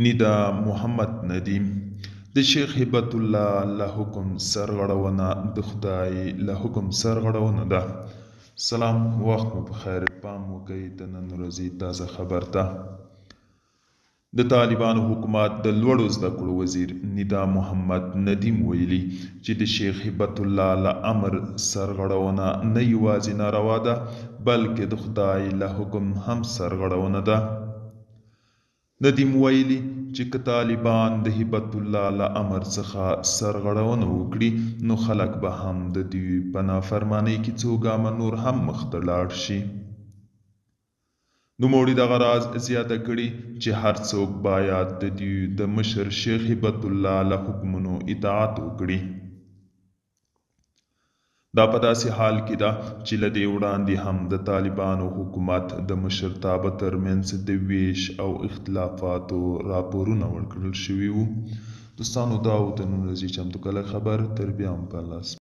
نیدا محمد ندیم د شیخ هبت الله له حکم سرغړونه د خدای له حکم سرغړونه ده. سلام، وخت مو بخیر. پام وکئ د نن ورځې تازه خبر ته. د طالبانو حکومت د لوړو زده کړو وزیر نیدا محمد ندیم ویلي چې د شیخ هبت الله له امر سرغړونه نه یوازې ناروا ده بلکې د خدای له حکم هم سرغړونه ده. ندیم ویلي چې که طالبان د هبت الله له امر څخه سرغړونه وکړي نو خلک به هم د دوی په نافرمانۍ کې څو ګامه نور هم مخته لاړ شي. نوموړي دغه راز زیاته کړي چې هر څوک باید د دوی د مشر شیخ هبت الله له حکمونو اطاعت وکړي. دا په داسې حال کې ده چې له دې وړاندې هم د طالبانو حکومت د مشرتابه ترمنځ د ویش او اختلافاتو راپورونه ورکړل شوي وو. دوستانو، دا و د نن ورځې چمتو کلی خبر. تر بیا هم په الله